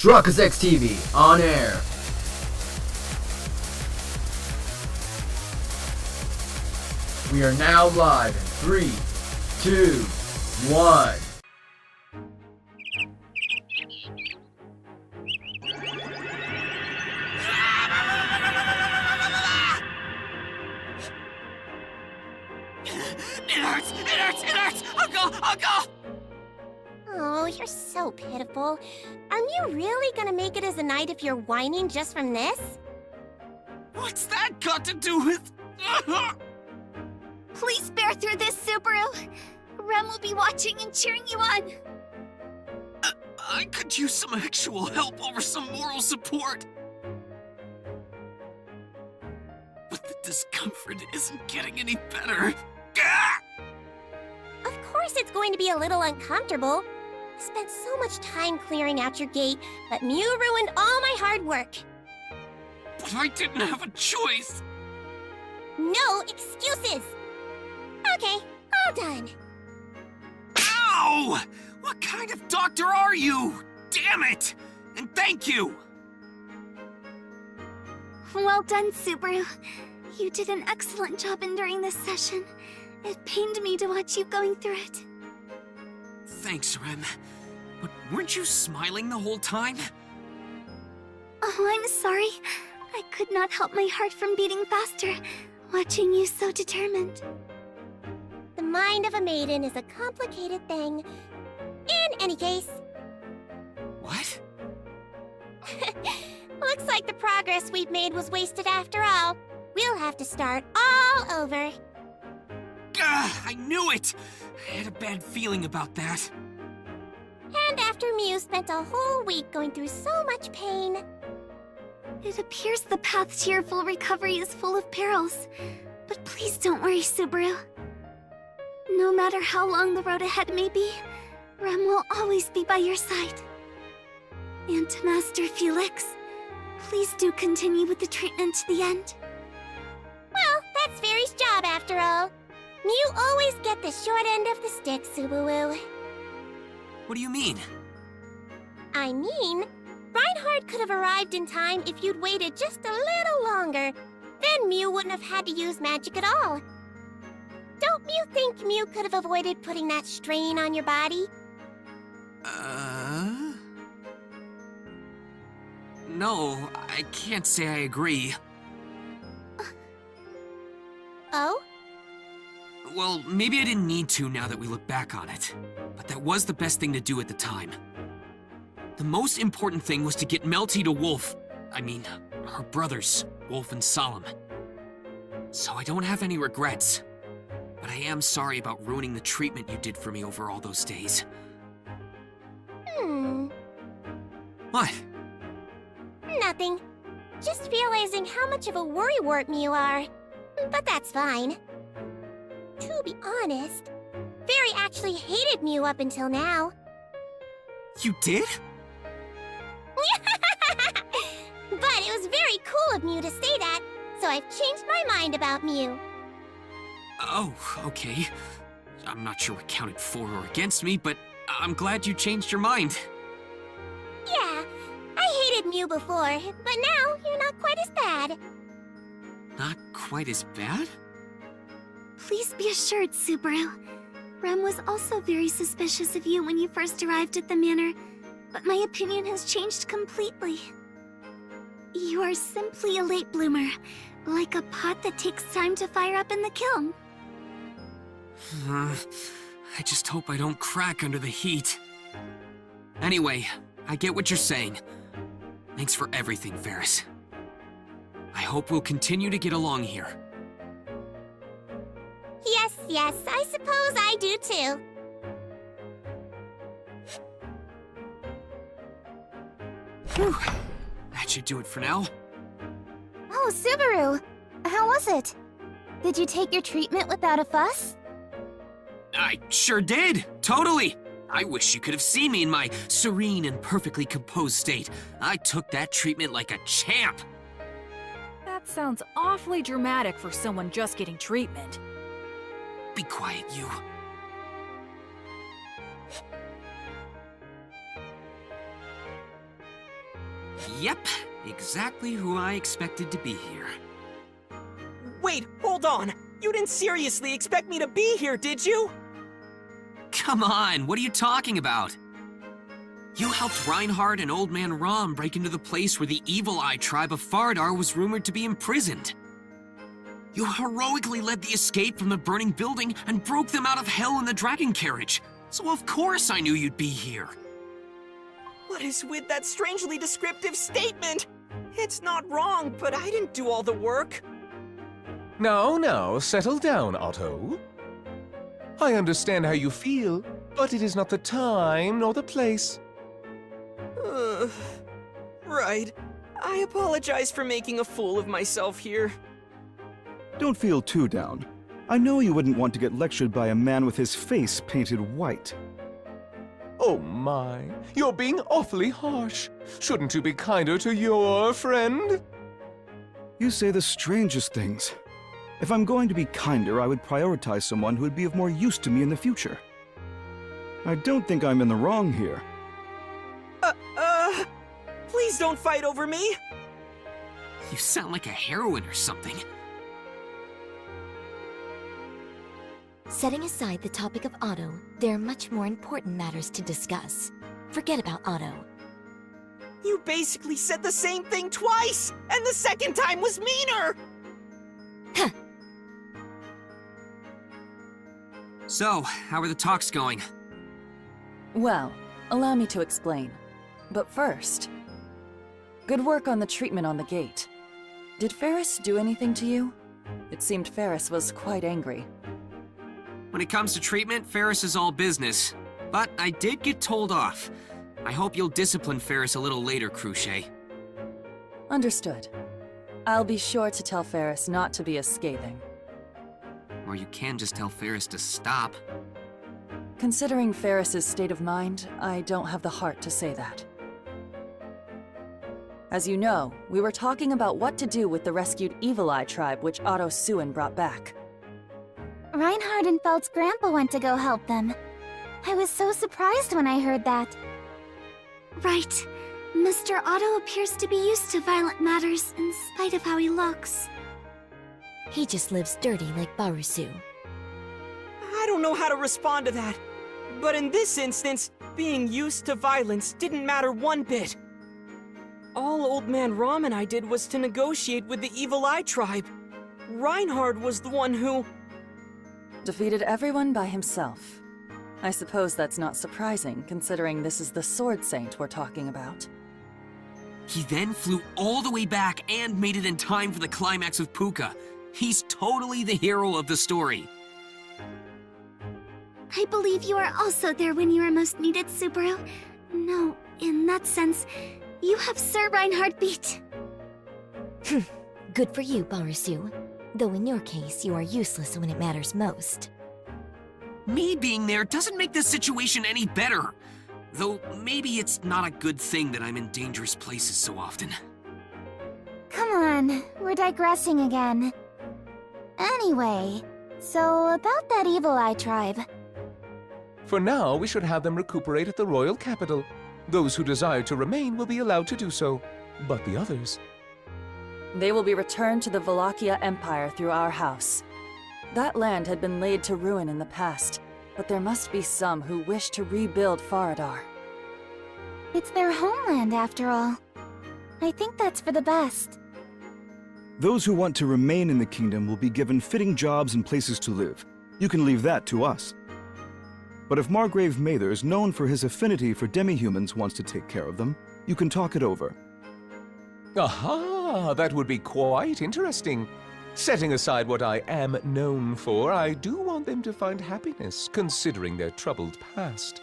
Truckers X TV on air. We are now live in 3, 2, 1. It hurts! I'll go! Oh, you're so pitiful. Are you really gonna make it as a knight if you're whining just from this? What's that got to do with... Please bear through this, Subaru. Rem will be watching and cheering you on. I could use some actual help over some moral support. But the discomfort isn't getting any better. Of course it's going to be a little uncomfortable. I spent so much time clearing out your gate, but Mew ruined all my hard work. But I didn't have a choice. No excuses! Okay, all done. Ow! What kind of doctor are you? Damn it! And thank you! Well done, Subaru. You did an excellent job enduring this session. It pained me to watch you going through it. Thanks, Rem. But weren't you smiling the whole time? Oh, I'm sorry. I could not help my heart from beating faster, watching you so determined. The mind of a maiden is a complicated thing. In any case... What? Looks like the progress we've made was wasted after all. We'll have to start all over. I knew it! I had a bad feeling about that. And after Mew spent a whole week going through so much pain... It appears the path to your full recovery is full of perils. But please don't worry, Subaru. No matter how long the road ahead may be, Rem will always be by your side. And to Master Felix, please do continue with the treatment to the end. Well, that's Fairy's job after all. You always get the short end of the stick, Subaru. What do you mean? I mean, Reinhardt could have arrived in time if you'd waited just a little longer. Then Mew wouldn't have had to use magic at all. Don't you think Mew could have avoided putting that strain on your body? No, I can't say I agree. Oh? Well, maybe I didn't need to now that we look back on it. But that was the best thing to do at the time. The most important thing was to get Melty to Wolf. I mean, her brothers, Wolf and Solemn. So I don't have any regrets. But I am sorry about ruining the treatment you did for me over all those days. What? Nothing. Just realizing how much of a worrywart you are. But that's fine. To be honest, Fairy actually hated Mew up until now. You did? But it was very cool of Mew to say that, so I've changed my mind about Mew. Oh, okay. I'm not sure what counted for or against me, but I'm glad you changed your mind. Yeah, I hated Mew before, but now you're not quite as bad. Not quite as bad? Please be assured, Subaru. Rem was also very suspicious of you when you first arrived at the manor, but my opinion has changed completely. You are simply a late bloomer, like a pot that takes time to fire up in the kiln. I just hope I don't crack under the heat. Anyway, I get what you're saying. Thanks for everything, Ferris. I hope we'll continue to get along here. Yes, I suppose I do too. Whew. That should do it for now. Oh, Subaru! How was it? Did you take your treatment without a fuss? I sure did! Totally! I wish you could have seen me in my serene and perfectly composed state. I took that treatment like a champ! That sounds awfully dramatic for someone just getting treatment. Be quiet, you. Yep, exactly who I expected to be here. Wait, hold on! You didn't seriously expect me to be here, did you? Come on, what are you talking about? You helped Reinhardt and Old Man Rom break into the place where the Evil Eye tribe of Faradar was rumored to be imprisoned. You heroically led the escape from the burning building and broke them out of hell in the dragon carriage. So of course I knew you'd be here. What is with that strangely descriptive statement? It's not wrong, but I didn't do all the work. Now, settle down, Otto. I understand how you feel, but it is not the time nor the place. Right. I apologize for making a fool of myself here. Don't feel too down. I know you wouldn't want to get lectured by a man with his face painted white. Oh my, you're being awfully harsh. Shouldn't you be kinder to your friend? You say the strangest things. If I'm going to be kinder, I would prioritize someone who would be of more use to me in the future. I don't think I'm in the wrong here. Please don't fight over me! You sound like a heroine or something. Setting aside the topic of Otto, there are much more important matters to discuss. Forget about Otto. You basically said the same thing twice, and the second time was meaner! Huh. So, how are the talks going? Well, allow me to explain. But first, good work on the treatment on the gate. Did Ferris do anything to you? It seemed Ferris was quite angry. When it comes to treatment, Ferris is all business. But I did get told off. I hope you'll discipline Ferris a little later, Cruchet. Understood. I'll be sure to tell Ferris not to be as scathing. Or you can just tell Ferris to stop. Considering Ferris's state of mind, I don't have the heart to say that. As you know, we were talking about what to do with the rescued Evil Eye tribe which Otto Suin brought back. Reinhardt and Feld's grandpa went to go help them. I was so surprised when I heard that. Right. Mr. Otto appears to be used to violent matters in spite of how he looks. He just lives dirty like Barusu. I don't know how to respond to that. But in this instance, being used to violence didn't matter one bit. All Old Man Rom and I did was to negotiate with the Evil Eye tribe. Reinhardt was the one who... Defeated everyone by himself. I suppose that's not surprising, considering this is the Sword Saint we're talking about. He then flew all the way back and made it in time for the climax with Puka. He's totally the hero of the story. I believe you were also there when you were most needed, Subaru. No, in that sense, you have Sir Reinhardt beat. Good for you, Barusu. Though in your case, you are useless when it matters most. Me being there doesn't make this situation any better. Though maybe it's not a good thing that I'm in dangerous places so often. Come on, we're digressing again. Anyway, so about that Evil Eye tribe. For now, we should have them recuperate at the royal capital. Those who desire to remain will be allowed to do so, but the others... They will be returned to the Wallachia Empire through our house. That land had been laid to ruin in the past, but there must be some who wish to rebuild Faradar. It's their homeland, after all. I think that's for the best. Those who want to remain in the kingdom will be given fitting jobs and places to live. You can leave that to us. But if Margrave Mathers, known for his affinity for demi-humans, wants to take care of them, you can talk it over. Aha! That would be quite interesting. Setting aside what I am known for, I do want them to find happiness, considering their troubled past.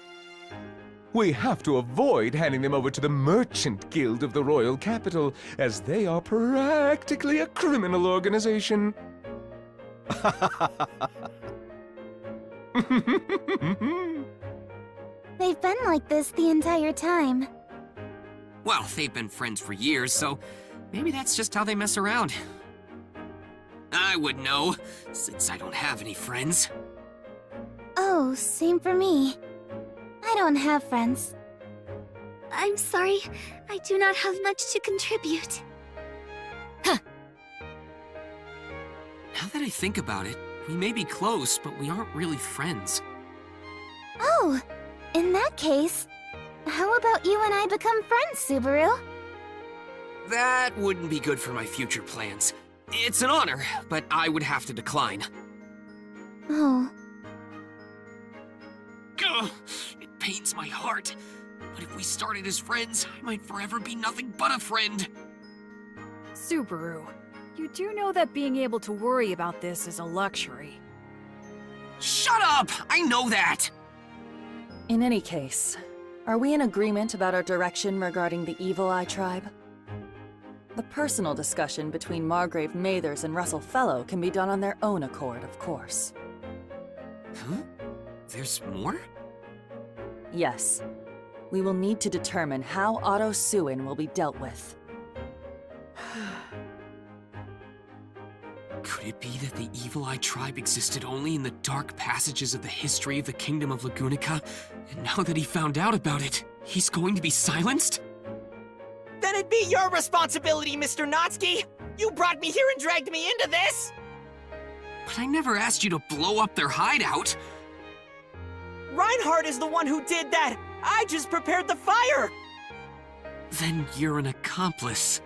We have to avoid handing them over to the Merchant Guild of the Royal Capital, as they are practically a criminal organization. They've been like this the entire time. Well, they've been friends for years, so maybe that's just how they mess around. I would know, since I don't have any friends. Oh, same for me. I don't have friends. I'm sorry. I do not have much to contribute. Now that I think about it, we may be close, but we aren't really friends. Oh, in that case, how about you and I become friends, Subaru? That wouldn't be good for my future plans. It's an honor, but I would have to decline. Oh. Ugh, it pains my heart. But if we started as friends, I might forever be nothing but a friend. Subaru, you do know that being able to worry about this is a luxury. Shut up! I know that! In any case, are we in agreement about our direction regarding the Evil Eye tribe? The personal discussion between Margrave Mathers and Russell Fellow can be done on their own accord, of course. Huh? There's more? Yes. We will need to determine how Otto Suin will be dealt with. Could it be that the Evil Eye tribe existed only in the dark passages of the history of the Kingdom of Lagunica, and now that he found out about it, he's going to be silenced? Then it'd be your responsibility, Mr. Natsuki! You brought me here and dragged me into this! But I never asked you to blow up their hideout! Reinhardt is the one who did that! I just prepared the fire! Then you're an accomplice.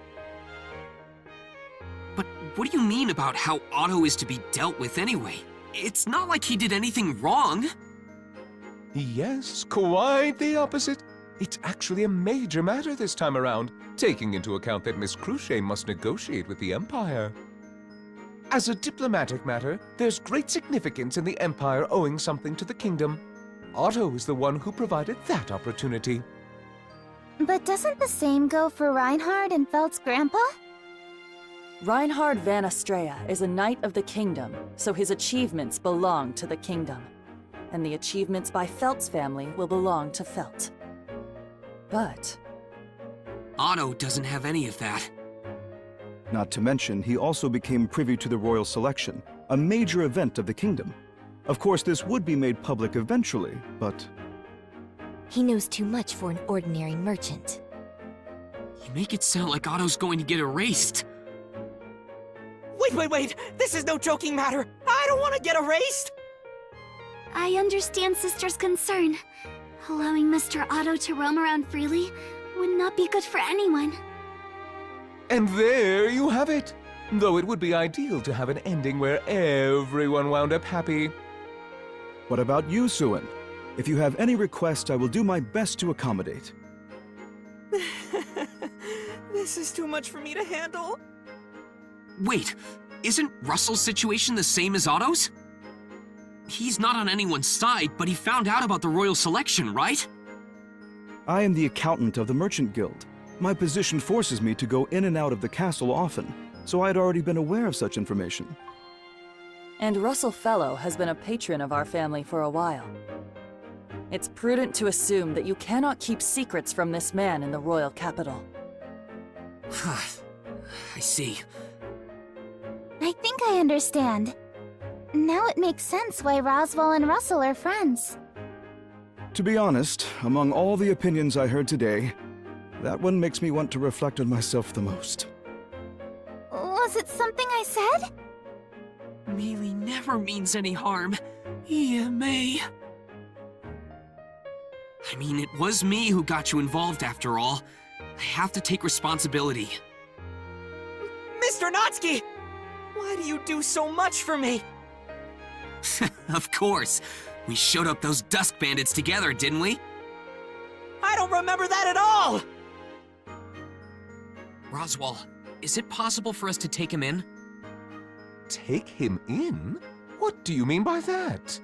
But what do you mean about how Otto is to be dealt with anyway? It's not like he did anything wrong. Yes, quite the opposite. It's actually a major matter this time around, taking into account that Miss Cruciate must negotiate with the Empire. As a diplomatic matter, there's great significance in the Empire owing something to the Kingdom. Otto is the one who provided that opportunity. But doesn't the same go for Reinhard and Felt's grandpa? Reinhard van Estrella is a knight of the Kingdom, so his achievements belong to the Kingdom. And the achievements by Felt's family will belong to Felt. But Otto doesn't have any of that. Not to mention, he also became privy to the royal selection, a major event of the kingdom. Of course, this would be made public eventually, but... He knows too much for an ordinary merchant. You make it sound like Otto's going to get erased. Wait! This is no joking matter! I don't want to get erased! I understand Sister's concern. Allowing Mr. Otto to roam around freely would not be good for anyone. And there you have it! Though it would be ideal to have an ending where everyone wound up happy. What about you, Suin? If you have any request, I will do my best to accommodate. This is too much for me to handle. Wait, isn't Russell's situation the same as Otto's? He's not on anyone's side, but he found out about the royal selection, right? I am the accountant of the Merchant Guild. My position forces me to go in and out of the castle often, so I had already been aware of such information. And Russell Fellow has been a patron of our family for a while. It's prudent to assume that you cannot keep secrets from this man in the royal capital. I see. I think I understand. Now it makes sense why Roswell and Russell are friends. To be honest, among all the opinions I heard today, that one makes me want to reflect on myself the most. Was it something I said? Melee never means any harm. EMA. I mean, it was me who got you involved after all. I have to take responsibility. Mr. Natsuki! Why do you do so much for me? Of course. We showed up those Dusk Bandits together, didn't we? I don't remember that at all! Roswell, is it possible for us to take him in? Take him in? What do you mean by that?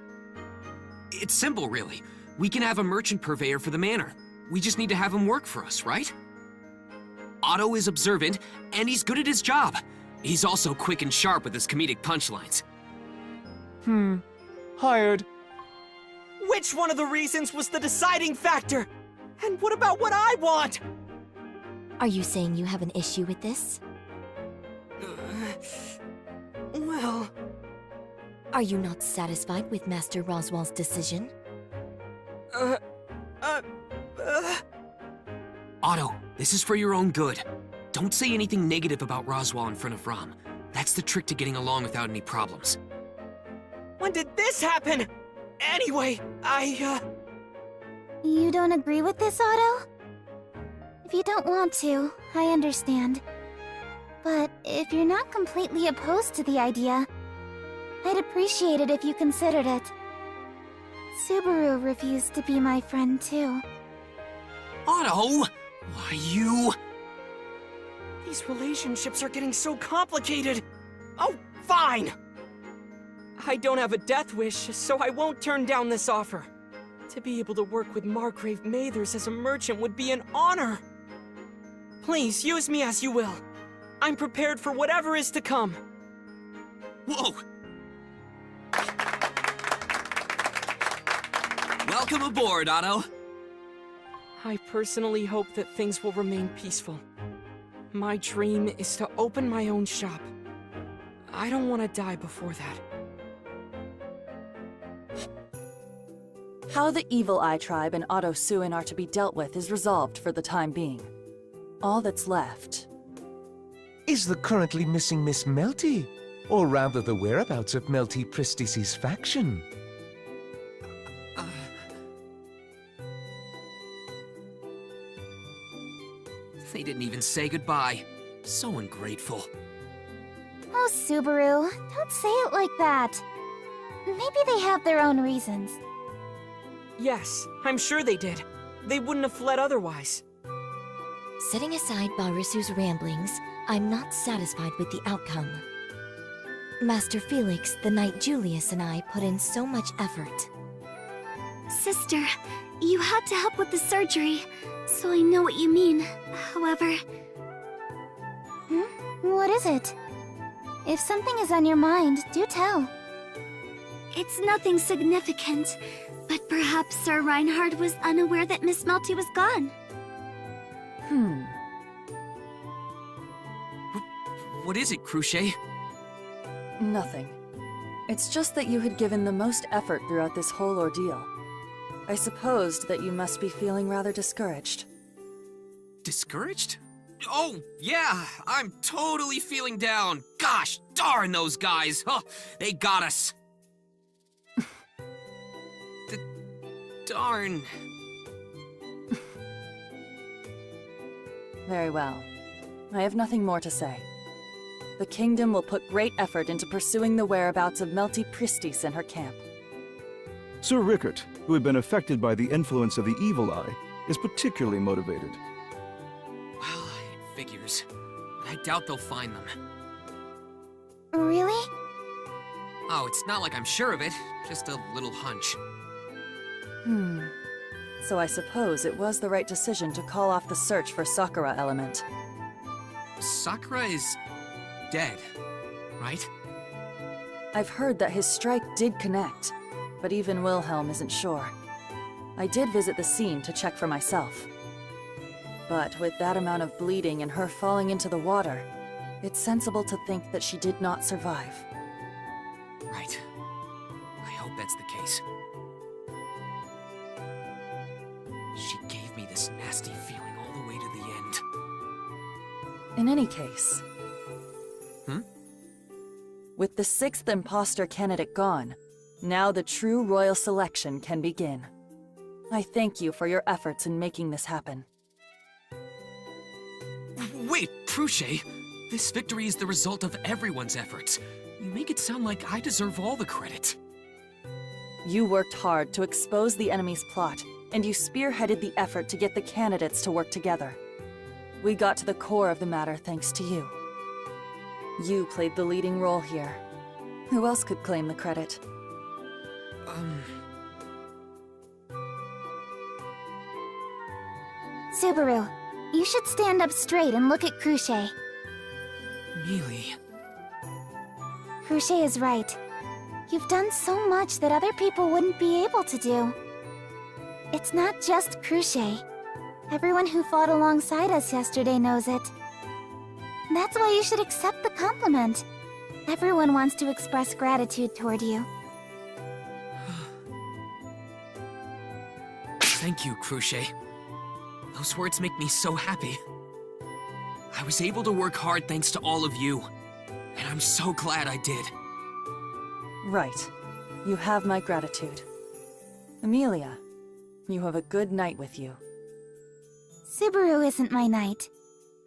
It's simple, really. We can have a merchant purveyor for the manor. We just need to have him work for us, right? Otto is observant, and he's good at his job. He's also quick and sharp with his comedic punchlines. Hired. Which one of the reasons was the deciding factor? And what about what I want? Are you saying you have an issue with this? Well... Are you not satisfied with Master Otto, this is for your own good. Don't say anything negative about Roswaal in front of Rom. That's the trick to getting along without any problems. When did this happen? Anyway, You don't agree with this, Otto? If you don't want to, I understand. But if you're not completely opposed to the idea, I'd appreciate it if you considered it. Subaru refused to be my friend too. Otto! Why, you... These relationships are getting so complicated. Oh, fine! I don't have a death wish, so I won't turn down this offer. To be able to work with Margrave Mathers as a merchant would be an honor. Please, use me as you will. I'm prepared for whatever is to come. Whoa! Welcome aboard, Otto. I personally hope that things will remain peaceful. My dream is to open my own shop. I don't want to die before that. How the Evil Eye Tribe and Otto Suin are to be dealt with is resolved for the time being. All that's left... Is the currently missing Miss Melty? Or rather the whereabouts of Melty Pristis' faction? They didn't even say goodbye. So ungrateful. Oh, Subaru, don't say it like that. Maybe they have their own reasons. Yes, I'm sure they did. They wouldn't have fled otherwise. Setting aside Barusu's ramblings, I'm not satisfied with the outcome. Master Felix, the Knight Julius, and I put in so much effort. Sister, you had to help with the surgery, so I know what you mean. However... What is it? If something is on your mind, do tell. It's nothing significant, but perhaps Sir Reinhard was unaware that Miss Melty was gone. What is it, Cruchet? Nothing. It's just that you had given the most effort throughout this whole ordeal. I supposed that you must be feeling rather discouraged. Discouraged? Oh, yeah, I'm totally feeling down. Gosh darn those guys. Oh, they got us. Darn. Very well. I have nothing more to say. The Kingdom will put great effort into pursuing the whereabouts of Melty Pristis and her camp. Sir Rickert, who had been affected by the influence of the Evil Eye, is particularly motivated. Well, it figures. I doubt they'll find them. Really? Oh, it's not like I'm sure of it. Just a little hunch. So I suppose it was the right decision to call off the search for Sakura Element. Sakura is... dead, right? I've heard that his strike did connect, but even Wilhelm isn't sure. I did visit the scene to check for myself. But with that amount of bleeding and her falling into the water, it's sensible to think that she did not survive. Right. I hope that's the case. She gave me this nasty feeling all the way to the end. In any case... With the 6th imposter candidate gone, now the true royal selection can begin. I thank you for your efforts in making this happen. Wait, Cruchet! This victory is the result of everyone's efforts. You make it sound like I deserve all the credit. You worked hard to expose the enemy's plot, and you spearheaded the effort to get the candidates to work together. We got to the core of the matter thanks to you. You played the leading role here. Who else could claim the credit? Subaru, you should stand up straight and look at Cruchet. Mealy. Cruchet is right. You've done so much that other people wouldn't be able to do. It's not just Cruchet. Everyone who fought alongside us yesterday knows it. That's why you should accept the compliment. Everyone wants to express gratitude toward you. Thank you, Cruchet. Those words make me so happy. I was able to work hard thanks to all of you, and I'm so glad I did. Right. You have my gratitude. Amelia, you have a good knight with you. Subaru isn't my knight,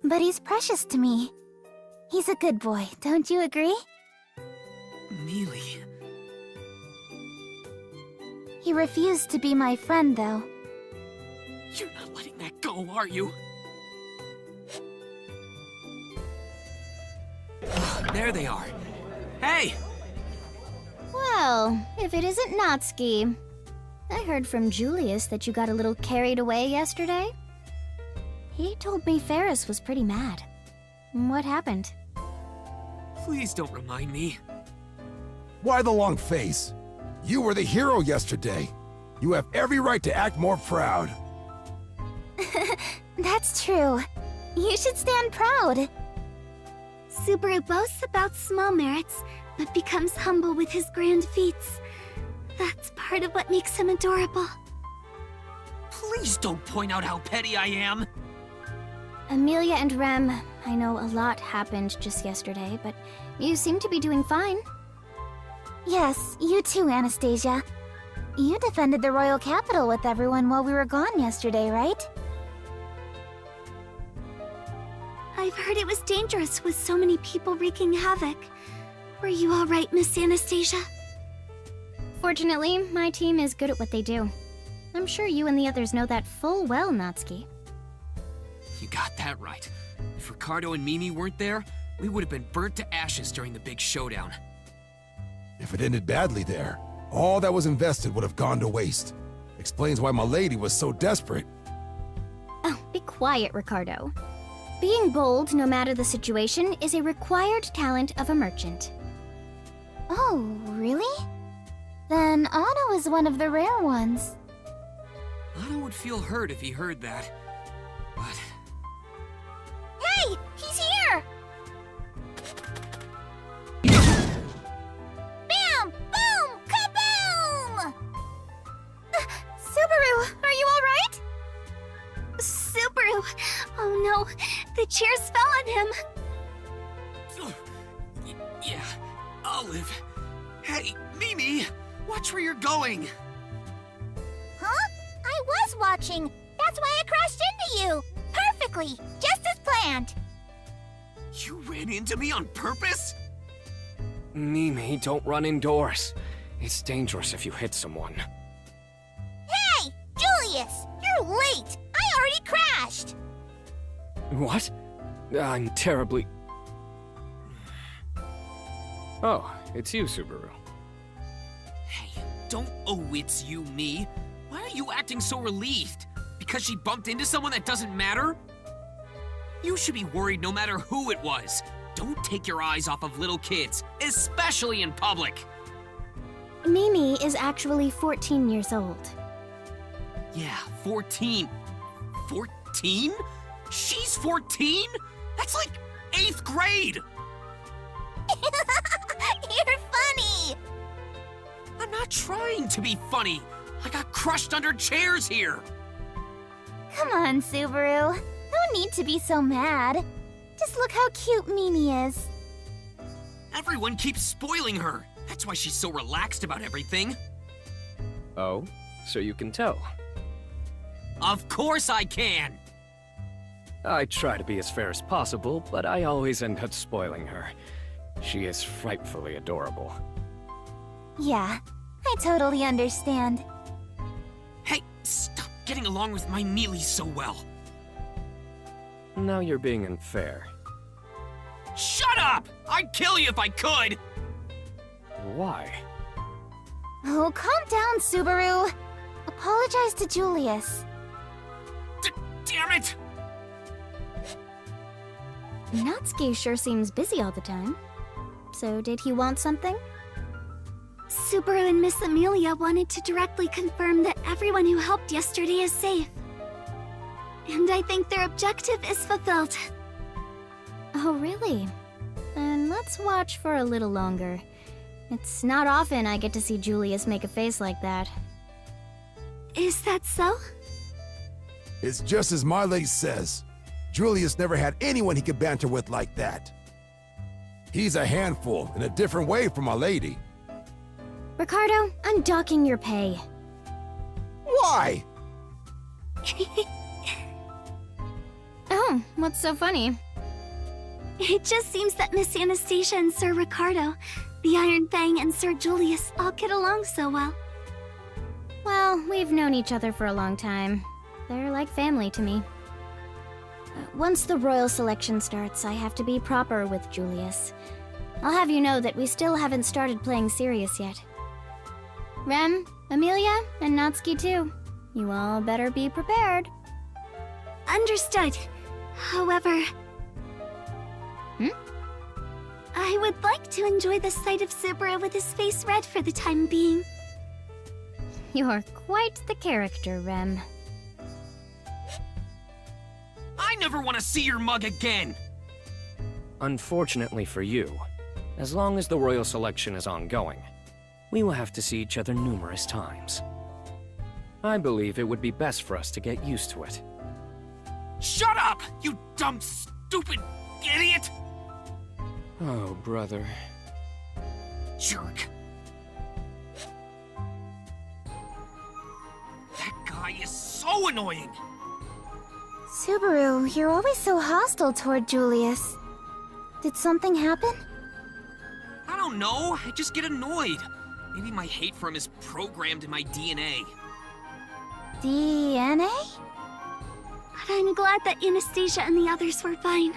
but he's precious to me. He's a good boy, don't you agree? Mealy. He refused to be my friend, though. You're not letting that go, are you? There they are. Hey! Well, if it isn't Natsuki. I heard from Julius that you got a little carried away yesterday. He told me Ferris was pretty mad. What happened? Please don't remind me. Why the long face? You were the hero yesterday. You have every right to act more proud. That's true. You should stand proud. Subaru boasts about small merits, but becomes humble with his grand feats. That's part of what makes him adorable. Please don't point out how petty I am. Amelia and Rem, I know a lot happened just yesterday, but you seem to be doing fine. Yes, you too, Anastasia. You defended the royal capital with everyone while we were gone yesterday, right? I've heard it was dangerous with so many people wreaking havoc. Were you all right, Miss Anastasia? Fortunately, my team is good at what they do. I'm sure you and the others know that full well, Natsuki. You got that right. If Ricardo and Mimi weren't there, we would have been burnt to ashes during the big showdown. If it ended badly there, all that was invested would have gone to waste. Explains why my lady was so desperate. Oh, be quiet, Ricardo. Being bold, no matter the situation, is a required talent of a merchant. Oh, really? Then Otto is one of the rare ones. Otto would feel hurt if he heard that. But... Hey! He's here! Bam! Boom! Kaboom! Subaru, are you alright? Subaru! Oh no, the chairs fell on him! Yeah, Olive. Hey, Mimi! Watch where you're going! Huh? I was watching. That's why I crashed into you. Perfectly. Just as planned. You ran into me on purpose? Mimi, don't run indoors. It's dangerous if you hit someone. Hey! Julius! You're late! I already crashed! What? I'm terribly... Oh, it's you, Subaru. Hey, don't it's you, me. Why are you acting so relieved? Because she bumped into someone that doesn't matter? You should be worried no matter who it was. Don't take your eyes off of little kids, especially in public. Mimi is actually 14 years old. Yeah, 14. 14? She's 14? That's like 8th grade! You're funny! I'm not trying to be funny. I got crushed under chairs here. Come on, Subaru. No need to be so mad. Just look how cute Mimi is. Everyone keeps spoiling her. That's why she's so relaxed about everything. Oh, so you can tell. Of course I can! I try to be as fair as possible, but I always end up spoiling her. She is frightfully adorable. Yeah, I totally understand. Hey, stop getting along with my Mealy so well. Now you're being unfair. Shut up! I'd kill you if I could! Why? Oh, calm down, Subaru. Apologize to Julius. Damn it! Natsuki sure seems busy all the time. So did he want something? Subaru and Miss Amelia wanted to directly confirm that everyone who helped yesterday is safe. And I think their objective is fulfilled. Oh, really? Then let's watch for a little longer. It's not often I get to see Julius make a face like that. Is that so? It's just as my lady says. Julius never had anyone he could banter with like that. He's a handful in a different way from my lady. Ricardo, I'm docking your pay. Why? Oh, what's so funny? It just seems that Miss Anastasia and Sir Ricardo, the Iron Fang and Sir Julius all get along so well. Well, we've known each other for a long time. They're like family to me. Once the royal selection starts, I have to be proper with Julius. I'll have you know that we still haven't started playing serious yet. Rem, Amelia, and Natsuki too. You all better be prepared. Understood. However... I would like to enjoy the sight of Subaru with his face red for the time being. You're quite the character, Rem. I never want to see your mug again! Unfortunately for you, as long as the royal selection is ongoing, we will have to see each other numerous times. I believe it would be best for us to get used to it. Shut up, you dumb, stupid idiot! Oh, brother. Jerk. That guy is so annoying! Subaru, you're always so hostile toward Julius. Did something happen? I don't know, I just get annoyed. Maybe my hate for him is programmed in my DNA. DNA? But I'm glad that Anastasia and the others were fine.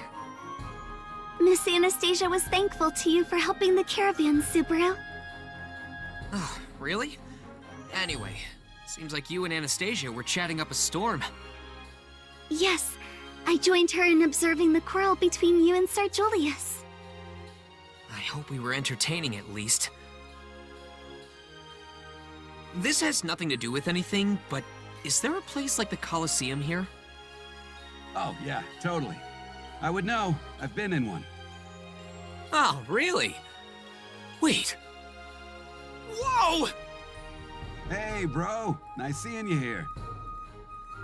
Miss Anastasia was thankful to you for helping the caravan, Subaru. Oh, really? Anyway, seems like you and Anastasia were chatting up a storm. Yes, I joined her in observing the quarrel between you and Sir Julius. I hope we were entertaining at least. This has nothing to do with anything, but is there a place like the Colosseum here? Oh, yeah, totally. I would know. I've been in one. Oh, really? Wait. Whoa! Hey, bro. Nice seeing you here.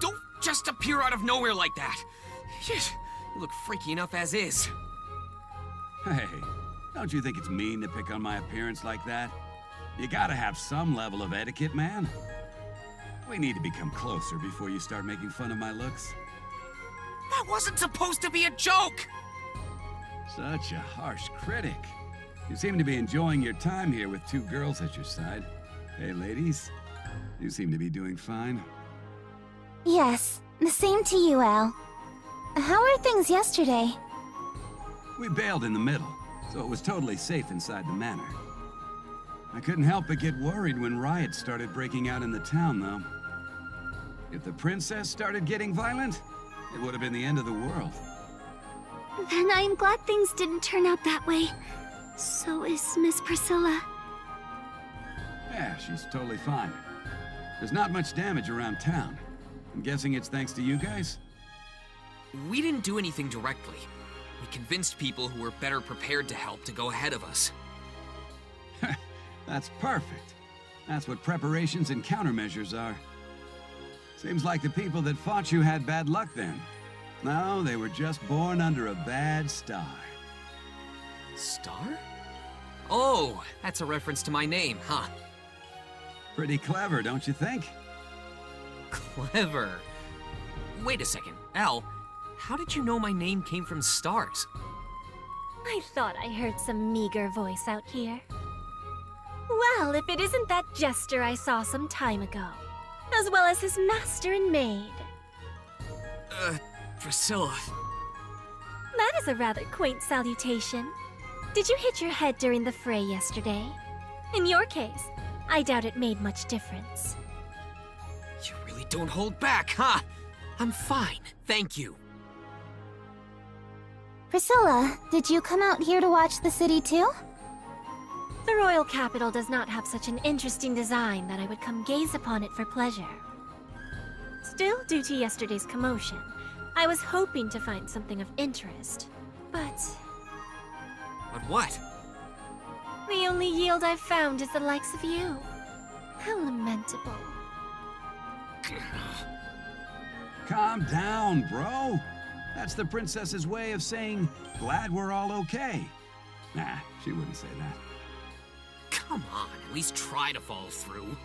Don't just appear out of nowhere like that. You look freaky enough as is. Hey, don't you think it's mean to pick on my appearance like that? You gotta have some level of etiquette, man. We need to become closer before you start making fun of my looks. That wasn't supposed to be a joke! Such a harsh critic. You seem to be enjoying your time here with two girls at your side. Hey, ladies. You seem to be doing fine. Yes, the same to you, Al. How were things yesterday? We bailed in the middle, so it was totally safe inside the manor. I couldn't help but get worried when riots started breaking out in the town, though. If the princess started getting violent, it would have been the end of the world. Then I'm glad things didn't turn out that way. So is Miss Priscilla. Yeah, she's totally fine. There's not much damage around town. I'm guessing it's thanks to you guys? We didn't do anything directly. We convinced people who were better prepared to help to go ahead of us. That's perfect. That's what preparations and countermeasures are. Seems like the people that fought you had bad luck then. No, they were just born under a bad star. Star? Oh, that's a reference to my name, huh? Pretty clever, don't you think? Clever. Wait a second, Al, how did you know my name came from stars? I thought I heard some meager voice out here. Well, if it isn't that jester I saw some time ago, as well as his master and maid. Priscilla. That is a rather quaint salutation. Did you hit your head during the fray yesterday? In your case, I doubt it made much difference. You really don't hold back, huh? I'm fine, thank you. Priscilla, did you come out here to watch the city too? The royal capital does not have such an interesting design that I would come gaze upon it for pleasure. Still, due to yesterday's commotion, I was hoping to find something of interest, but... But what? The only yield I've found is the likes of you. How lamentable. Calm down, bro. That's the princess's way of saying, glad we're all okay. Nah, she wouldn't say that. Come on, at least try to follow through.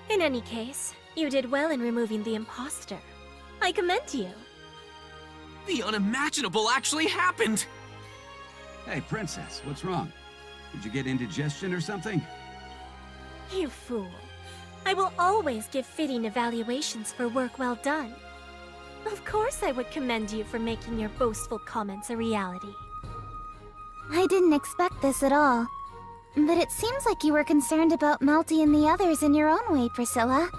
In any case, you did well in removing the imposter. I commend you. The unimaginable actually happened! Hey, princess, what's wrong? Did you get indigestion or something? You fool. I will always give fitting evaluations for work well done. Of course I would commend you for making your boastful comments a reality. I didn't expect this at all. But it seems like you were concerned about Melty and the others in your own way, Priscilla.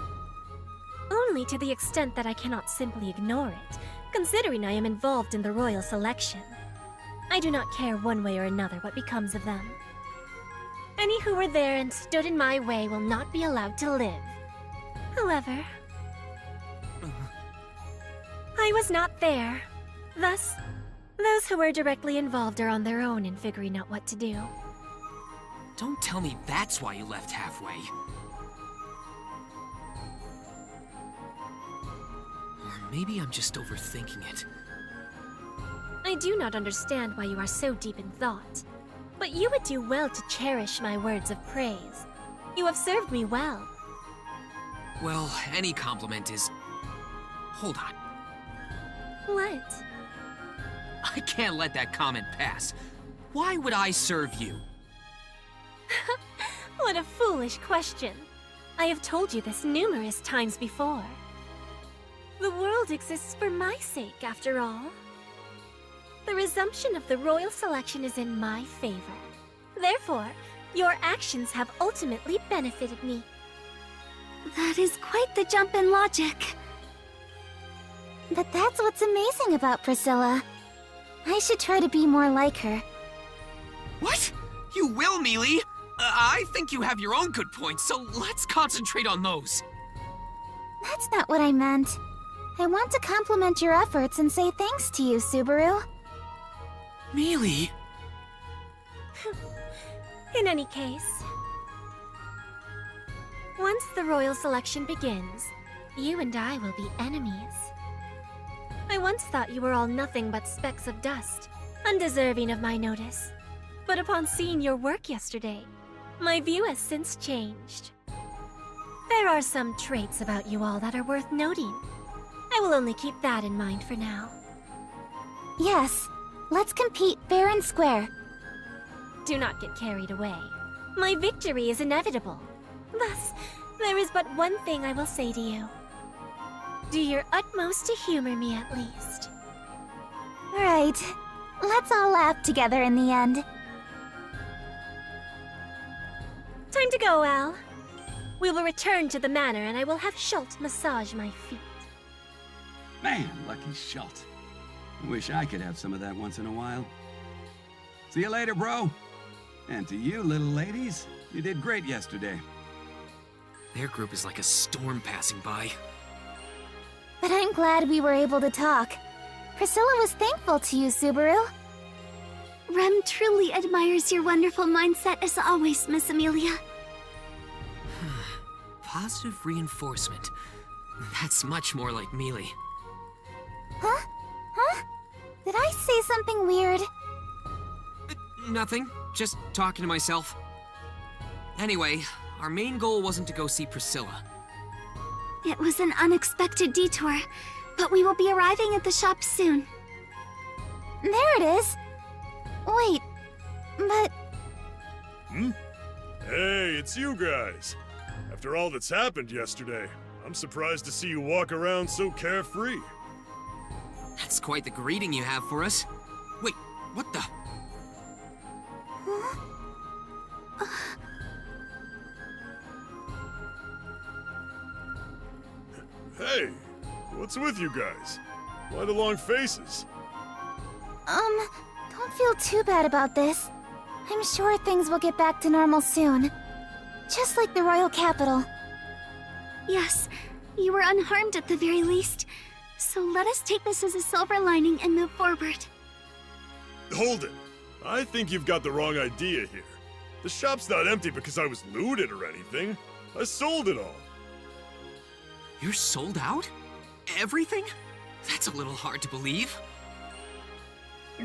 Only to the extent that I cannot simply ignore it, considering I am involved in the royal selection. I do not care one way or another what becomes of them. Any who were there and stood in my way will not be allowed to live. However, I was not there. Thus, those who were directly involved are on their own in figuring out what to do. Don't tell me that's why you left halfway. Or maybe I'm just overthinking it. I do not understand why you are so deep in thought, but you would do well to cherish my words of praise. You have served me well. Well, any compliment is... Hold on. What? I can't let that comment pass. Why would I serve you? What a foolish question. I have told you this numerous times before. The world exists for my sake, after all. The resumption of the royal selection is in my favor. Therefore, your actions have ultimately benefited me. That is quite the jump in logic. But that's what's amazing about Priscilla. I should try to be more like her. What? You will, Mealy? I think you have your own good points, so let's concentrate on those. That's not what I meant. I want to compliment your efforts and say thanks to you, Subaru. Mealy? In any case, once the royal selection begins, you and I will be enemies. I once thought you were all nothing but specks of dust, undeserving of my notice. But upon seeing your work yesterday, my view has since changed. There are some traits about you all that are worth noting. I will only keep that in mind for now. Yes, let's compete fair and square. Do not get carried away. My victory is inevitable. Thus, there is but one thing I will say to you. Do your utmost to humor me at least. Right. Let's all laugh together in the end. Time to go, Al. We will return to the manor and I will have Schult massage my feet. Man, lucky Schult. I wish I could have some of that once in a while. See you later, bro. And to you, little ladies, you did great yesterday. Their group is like a storm passing by. But I'm glad we were able to talk. Priscilla was thankful to you, Subaru. Rem truly admires your wonderful mindset as always, Miss Amelia. Positive reinforcement. That's much more like Mealy. Huh? Huh? Did I say something weird? Nothing. Just talking to myself. Anyway, our main goal wasn't to go see Priscilla. It was an unexpected detour, but we will be arriving at the shop soon. There it is. Wait, but... Hey, it's you guys. After all that's happened yesterday, I'm surprised to see you walk around so carefree. That's quite the greeting you have for us. Wait, what the... Hey, what's with you guys? Why the long faces? Don't feel too bad about this. I'm sure things will get back to normal soon. Just like the royal capital. Yes, you were unharmed at the very least. So let us take this as a silver lining and move forward. Hold it. I think you've got the wrong idea here. The shop's not empty because I was looted or anything. I sold it all. You're sold out? Everything? That's a little hard to believe.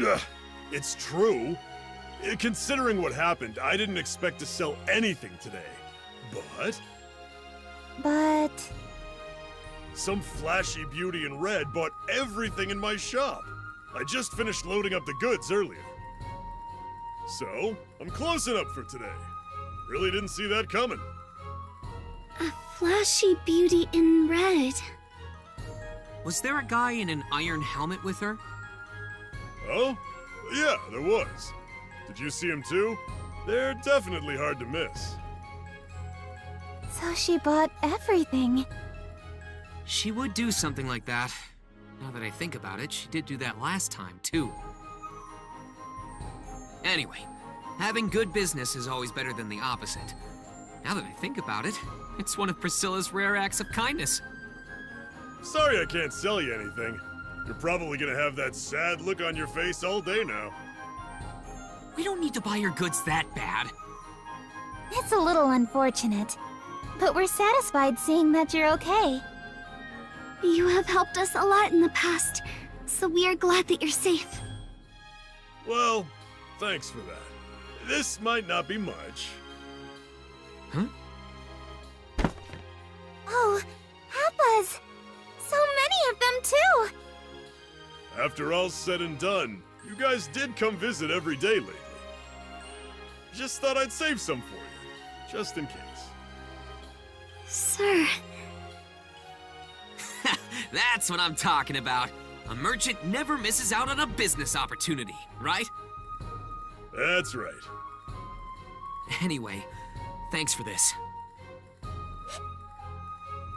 Ugh, it's true. Considering what happened, I didn't expect to sell anything today. But some flashy beauty in red bought everything in my shop. I just finished loading up the goods earlier. So, I'm closing up for today. Really didn't see that coming. A flashy beauty in red. Was there a guy in an iron helmet with her? Oh? Yeah, there was. Did you see him too? They're definitely hard to miss. So she bought everything. She would do something like that. Now that I think about it, she did do that last time, too. Anyway, having good business is always better than the opposite. Now that I think about it, it's one of Priscilla's rare acts of kindness. Sorry I can't sell you anything. You're probably gonna have that sad look on your face all day now. We don't need to buy your goods that bad. It's a little unfortunate, but we're satisfied seeing that you're okay. You have helped us a lot in the past, so we are glad that you're safe. Well, thanks for that. This might not be much. Huh? Oh, Appas! So many of them, too! After all's said and done, you guys did come visit every day lately. Just thought I'd save some for you, just in case. Sir. That's what I'm talking about. A merchant never misses out on a business opportunity, right? That's right. Anyway, thanks for this.